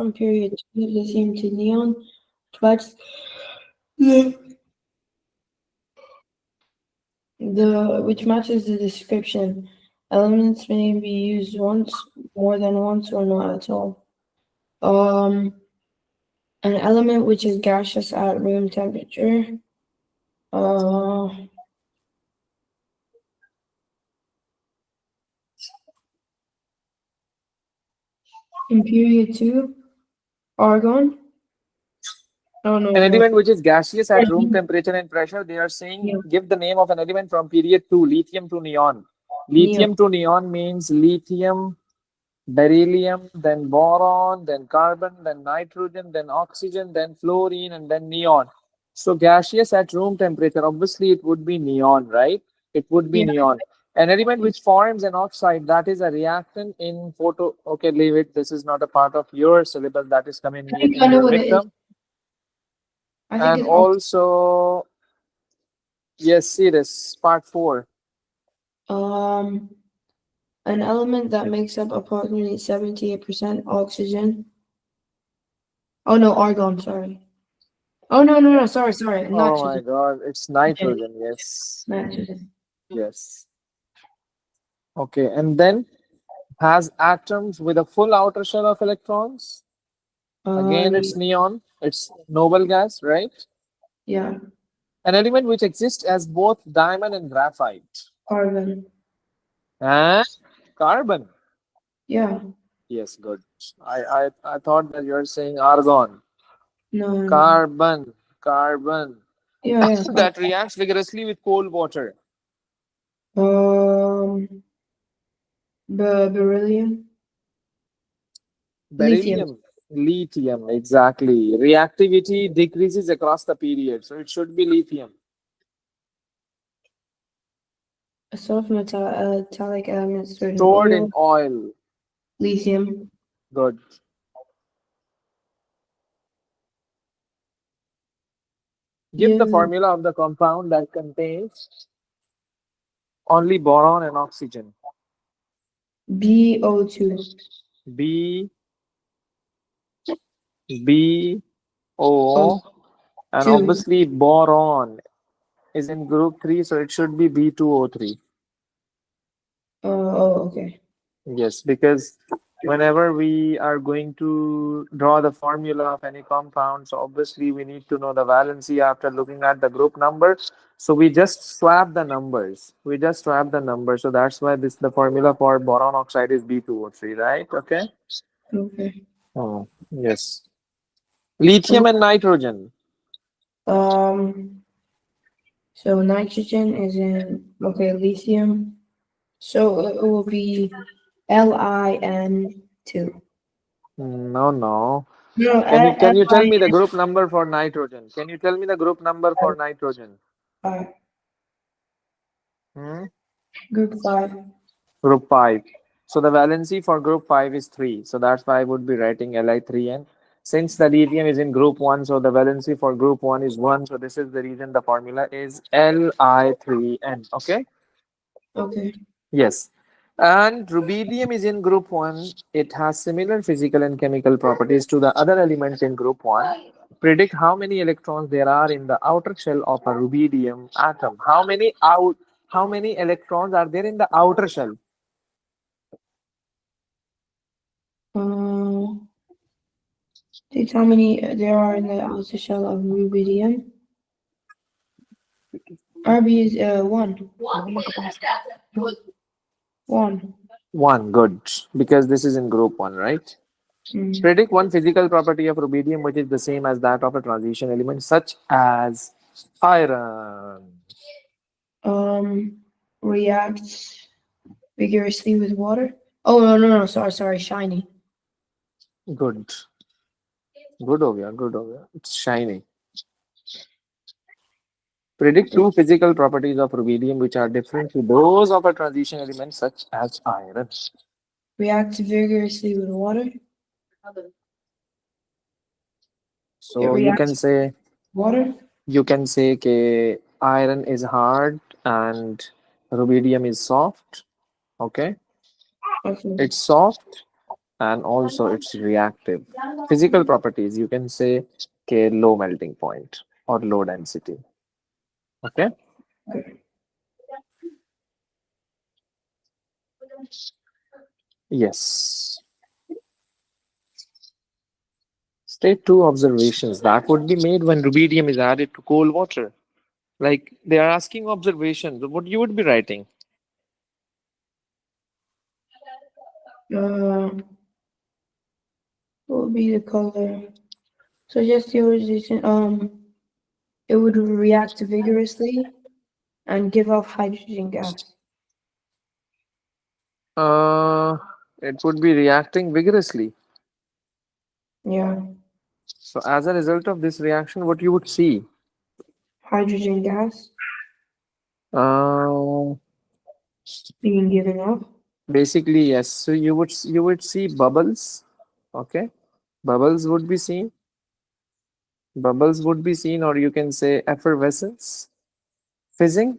from period 2, lithium to neon, twice the which matches the description. Elements may be used once, more than once, or not at all. An element which is gaseous at room temperature. In period 2, argon. Oh no. An element which is gaseous at room temperature and pressure. They are saying give the name of an element from period 2, lithium to neon. Lithium to neon means lithium, beryllium, then boron, then carbon, then nitrogen, then oxygen, then fluorine, and then neon. So gaseous at room temperature, obviously it would be neon, right? It would be neon. An element which forms an oxide, that is a reactant in photo. Okay, leave it. This is not a part of your syllabus. That is coming in your midterm. And also, yes, see this, part 4. An element that makes up approximately 78% oxygen. Oh no, argon, sorry. Oh no, sorry. Oh nitrogen. my god, it's nitrogen, yes. Nitrogen. Yes. Okay, and then has atoms with a full outer shell of electrons. Again, it's neon. It's noble gas, right? Yeah. An element which exists as both diamond and graphite. Carbon. And carbon. Yeah. Yes, good. I thought that you're saying argon. No. Carbon. Yeah. That reacts vigorously with cold water. Beryllium. Lithium, exactly. Reactivity decreases across the period, so it should be lithium. A soft metallic element stored in oil. Lithium. Good. Give the formula of the compound that contains only boron and oxygen. BO2. BO, and obviously boron is in group 3, so it should be B2O3. Okay. Yes, because whenever we are going to draw the formula of any compound, so obviously we need to know the valency after looking at the group number. So we just swap the numbers. So that's why the formula for boron oxide is B2O3, right? Okay. Okay. Oh, yes. Lithium and nitrogen. So nitrogen is in lithium. So it will be Lin2. No. Can you tell me the group number for nitrogen? Group 5. Group 5. So the valency for group 5 is 3. So that's why I would be writing Li3N. Since the lithium is in group 1, so the valency for group 1 is 1. So this is the reason the formula is Li3N. Okay? Okay. Yes. And rubidium is in group 1. It has similar physical and chemical properties to the other elements in group 1. Predict how many electrons there are in the outer shell of a rubidium atom. How many electrons are there in the outer shell? That's how many there are in the outer shell of rubidium. RB is 1. 1. 1, good. Because this is in group 1, right? Predict one physical property of rubidium which is the same as that of a transition element such as iron. Reacts vigorously with water. Oh no, sorry, shiny. Good. Good over here. It's shiny. Predict two physical properties of rubidium which are different to those of a transition element such as iron. Reacts vigorously with water. So you can say water. You can say that iron is hard and rubidium is soft. Okay. It's soft and also it's reactive. Physical properties, you can say low melting point or low density. Okay. Yes. State two observations that would be made when rubidium is added to cold water. Like they are asking observations. What you would be writing? What would be the color? So just theorization. It would react vigorously and give off hydrogen gas. Uh, it would be reacting vigorously. Yeah, So as a result of this reaction, what you would see? hydrogen gas Uh, being given off. Basically, yes. So you would see bubbles. Okay, bubbles would be seen. Bubbles would be seen, or you can say effervescence, fizzing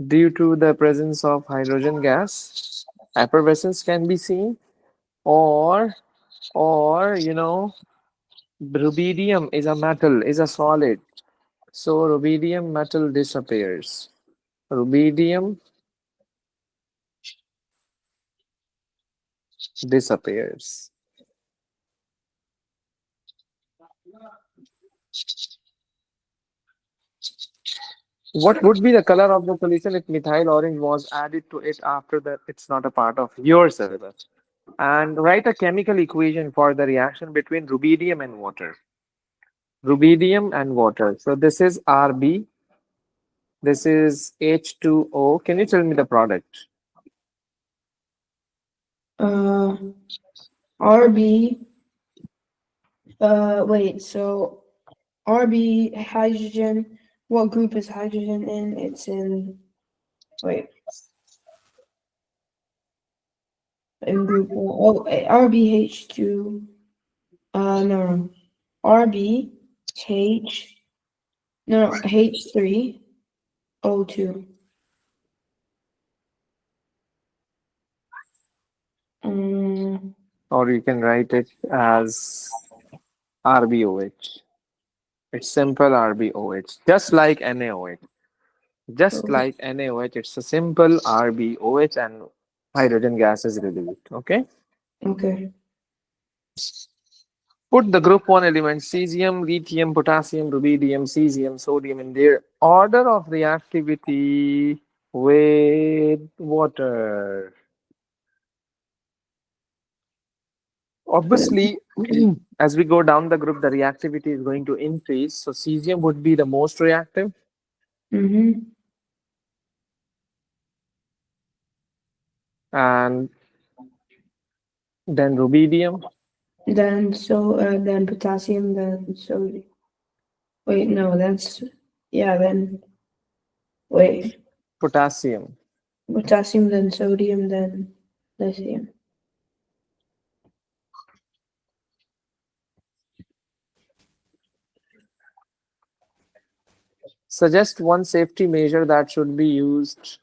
due to the presence of hydrogen gas. Effervescence can be seen, or rubidium is a metal, is a solid. So rubidium metal disappears. Rubidium disappears. What would be the color of the solution if methyl orange was added to it after that? It's not a part of your syllabus. And write a chemical equation for the reaction between rubidium and water. Rubidium and water. So this is Rb. This is H2O. Can you tell me the product? Uh, RB. Wait. So RB hydrogen. What group is hydrogen in? It's in. Wait. In group one. Oh, RBH2. No. RBH. No, H3O2. Or you can write it as RbOH. It's simple RbOH, just like NaOH. Just Okay. like NaOH, it's a simple RbOH and hydrogen gas is released. Okay. Okay. Put the group 1 elements cesium, lithium, potassium, rubidium, cesium, sodium in their order of reactivity with water. Obviously, as we go down the group, the reactivity is going to increase. So cesium would be the most reactive, Mm-hmm. and then rubidium, Then potassium, then sodium. Wait, no, that's yeah. Then wait, potassium. potassium, then sodium, then lithium. Suggest one safety measure that should be used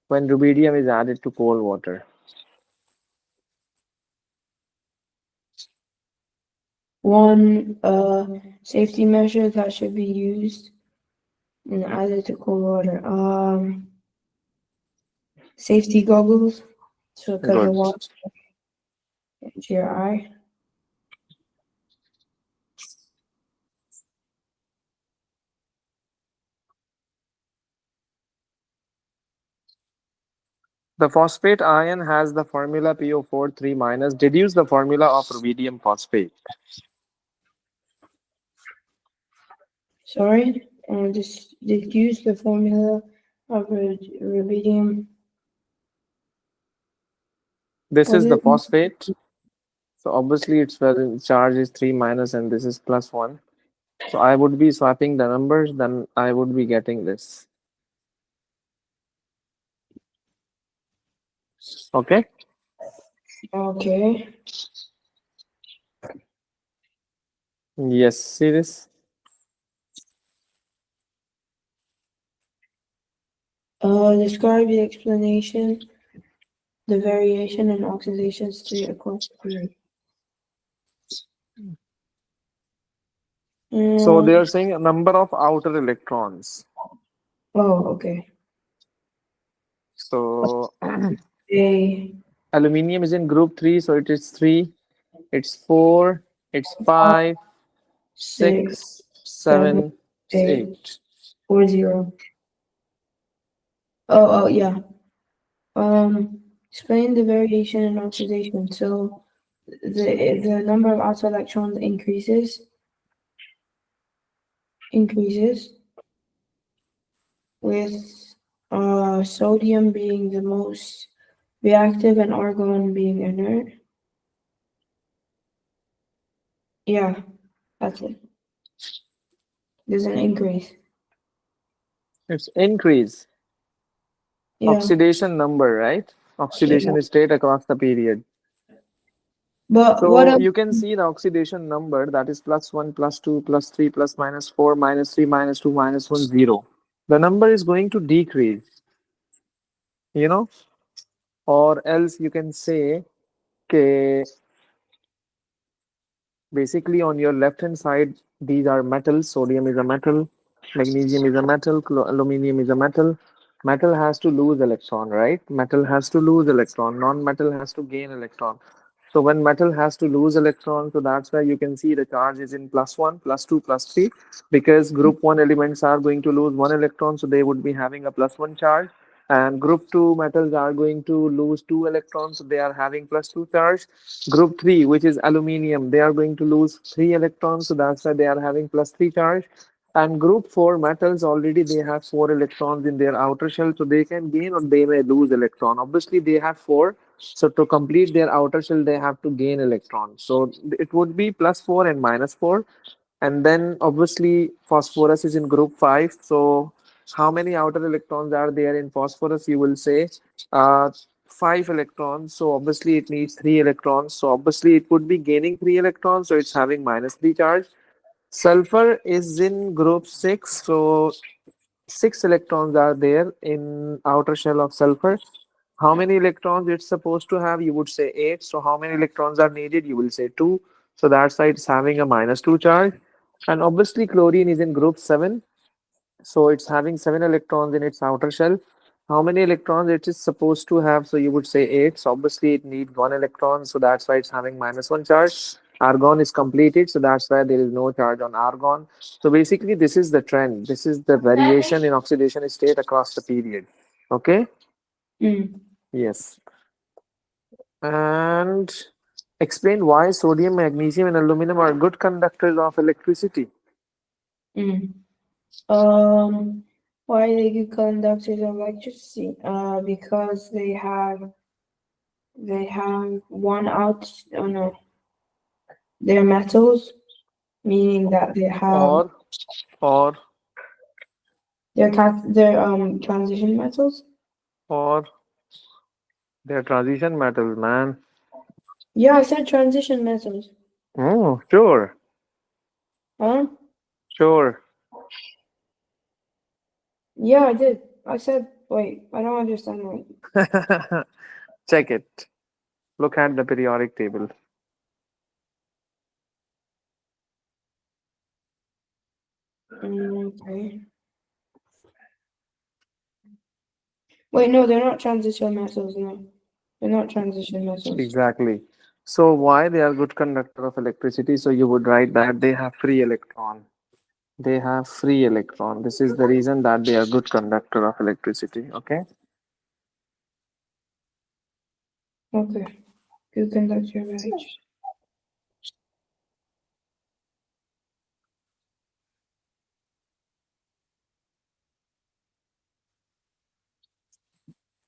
when rubidium is added to cold water. One safety measure that should be used and added to cold water. Safety goggles. So because the Good. water into your eye. The phosphate ion has the formula PO4 3 minus. Deduce the formula of rubidium phosphate. Sorry, just use the formula of rubidium. This Was is the it? phosphate. So obviously its charge is 3 minus and this is plus 1. So I would be swapping the numbers, then I would be getting this. Okay. Okay. Yes, see this? Describe the explanation the variation in oxidation state across the period. So they Mm, are saying a number of outer electrons. oh, okay. So A aluminium is in group 3, so it is 3, it's 4, it's five, 5, six, 6, seven, 7, it's eight, 8. 4, 0. Oh, yeah. Explain the variation in oxidation. So the number of outer electrons increases with sodium being the most reactive and argon being inert. Yeah, that's it. There's an increase. It's increase. Yeah, Oxidation number, right? yeah. Oxidation state across the period. But what So else? you can see the oxidation number, that is +1, +2, +3, +-4, -3, -2, -1, 0. The number is going to decrease, you know, or else you can say, okay, basically on your left hand side, these are metals. Sodium is a metal, magnesium is a metal, aluminium is a metal. Metal has to lose electron, right? Metal has to lose electron. Non-metal has to gain electron. So when metal has to lose electrons, so that's why you can see the charge is in +1, +2, +3, because group 1 elements are going to lose 1 electron, so they would be having a +1 charge. And group 2 metals are going to lose 2 electrons, so they are having +2 charge. Group 3, which is aluminium, they are going to lose 3 electrons, so that's why they are having +3 charge. And group 4 metals, already they have 4 electrons in their outer shell, so they can gain or they may lose electron. Obviously, they have 4, so to complete their outer shell, they have to gain electrons. So it would be +4 and -4. And then obviously phosphorus is in group 5. So how many outer electrons are there in phosphorus? You will say 5 electrons. So obviously it needs 3 electrons. So obviously it would be gaining 3 electrons. So it's having -3 charge. Sulfur is in group 6. So 6 electrons are there in outer shell of sulfur. How many electrons it's supposed to have? You would say 8. So how many electrons are needed? You will say 2. So that side is having a -2 charge. And obviously chlorine is in group 7. So it's having 7 electrons in its outer shell. How many electrons it is supposed to have? So you would say 8. So obviously it needs 1 electron. So that's why it's having -1 charge. Argon is completed. So that's why there is no charge on argon. So basically this is the trend. This is the variation in oxidation state across the period. Okay. Mm, Yes. And explain why sodium, magnesium, and aluminum are good conductors of electricity. mm. Um, why they good conductors of electricity? Because they have one out. Oh no, they're metals, meaning that they have Or, or, they're transition metals. or they're transition metals, man. Yeah, I said transition metals. Oh, sure, Huh? sure. Yeah, I did. I said, wait, I don't understand right. Check it. Look at the periodic table. Okay. Wait, no, they're not transition metals. No, they're not transition metals. Exactly. So why they are good conductor of electricity? So you would write that they have free electron. They have free electron. This is the reason that they are good conductor of electricity. Okay. Okay. Good conductor of electricity.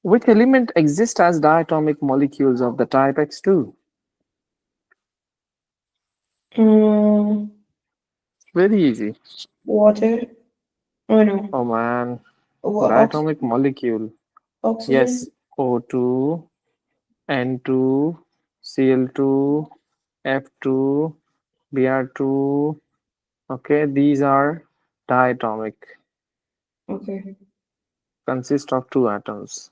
Which element exists as diatomic molecules of the type X2? Um, Very easy. water. Oh no. Oh man, What? diatomic molecule. Oxygen. Yes, O2, N2, Cl2, F2, Br2. Okay, these are diatomic, Okay. consist of two atoms.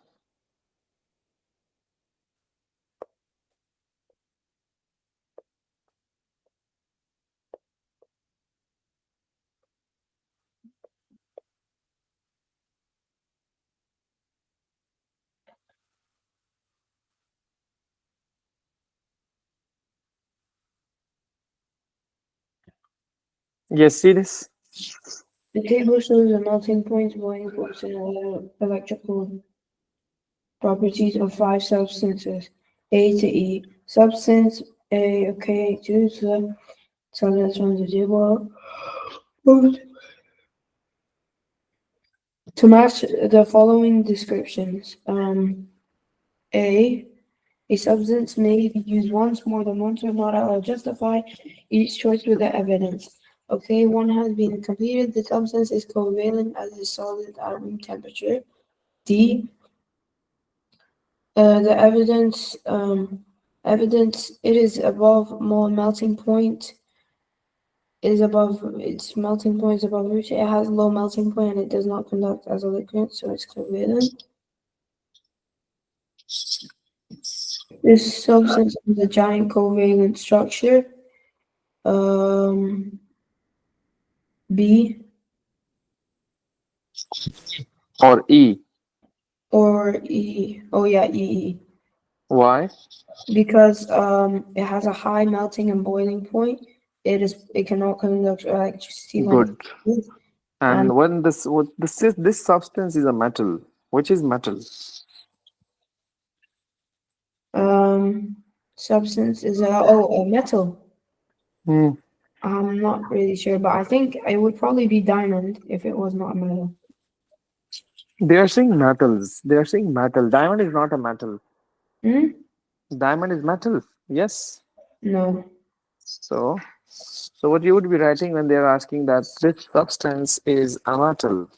Yes, see this? The table shows the melting points, boiling points, and electrical properties of five substances, A to E. Substance A, okay, choose the substance from the table to match the following descriptions. A, a substance may be used once, more than once, or not. I'll justify each choice with the evidence. Okay, one has been completed. The substance is covalent as a solid at room temperature. D, the evidence it is above more melting point is above its melting point is above which it has low melting point and it does not conduct as a liquid, so it's covalent. This substance has a giant covalent structure. Um, B Or E. or E. Oh yeah, E. Why? Because it has a high melting and boiling point. It cannot conduct electricity when Good. it's cooled. And And when this substance is a metal, which is metal? um substance is a metal. Hmm. I'm not really sure, but I think it would probably be diamond if it was not a metal. They are saying metals. They are saying metal. Diamond is not a metal. Hmm? Diamond is metal. Yes. No. So what you would be writing when they are asking that this substance is a metal?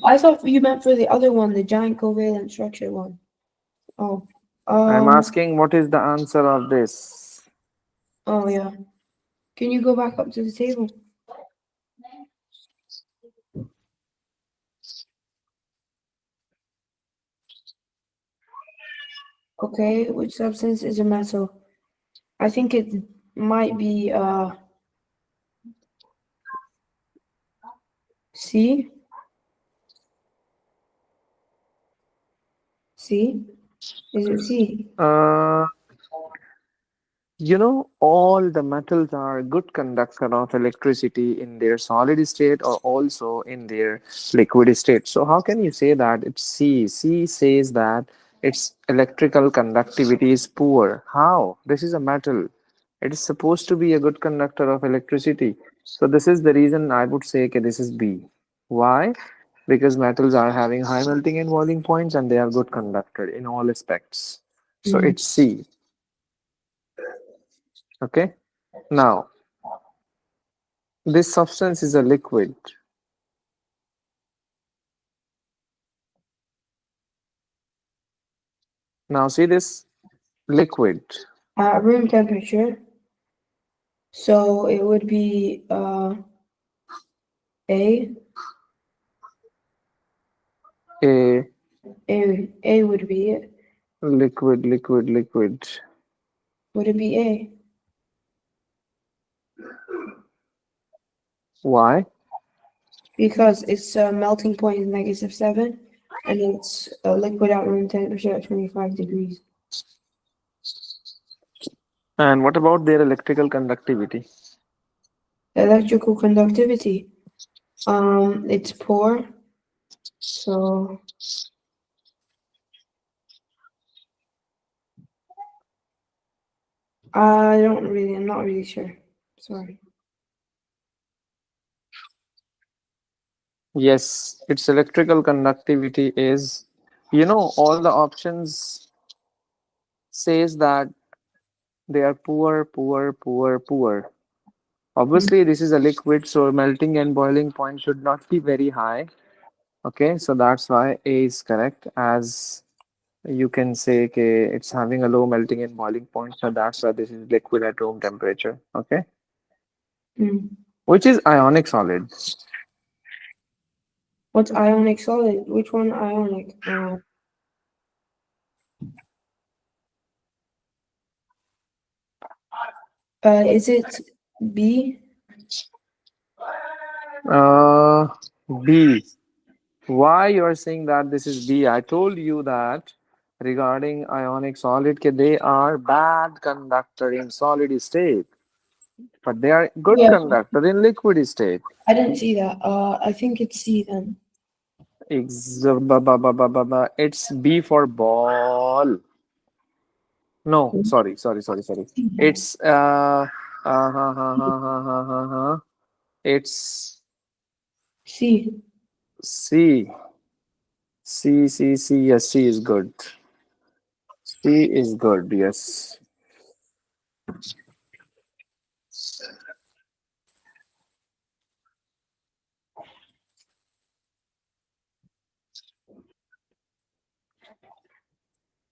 I thought you meant for the other one, the giant covalent structure one. Oh. I'm Um. asking what is the answer of this? Oh yeah. Can you go back up to the table? Okay. Which substance is a metal? I think it might be C. C. Is it C? Uh, all the metals are good conductor of electricity in their solid state or also in their liquid state. So how can you say that it's C? C says that its electrical conductivity is poor. How? This is a metal. It is supposed to be a good conductor of electricity. So this is the reason I would say okay, this is B. Why? Because metals are having high melting and boiling points and they are good conductor in all aspects. So Mm. it's C. Okay. Now, this substance is a liquid. Now, see this liquid. At room temperature. So it would be A. A A would be it. liquid. Would it be A? Why? Because its melting point is -7, and it's a liquid at room temperature at 25 degrees. And what about their electrical conductivity? Electrical conductivity. It's poor. So I'm not really sure. Sorry. Yes, its electrical conductivity is, all the options says that they are poor. Mm, Obviously, this is a liquid, so melting and boiling point should not be very high. Okay, so that's why A is correct. As you can say okay, it's having a low melting and boiling point, so that's why this is liquid at room temperature. Okay, mm. which is ionic solid. What's ionic solid? Which one ionic? Is it B? Uh, B. Why you are saying that this is B? I told you that regarding ionic solid, they are bad conductor in solid state. but they are good Yeah. conductor in liquid state. I didn't see that. I think it's C then. It's B for ball. No, sorry. It's it's C. C. C. Yes, C is good. C is good. Yes.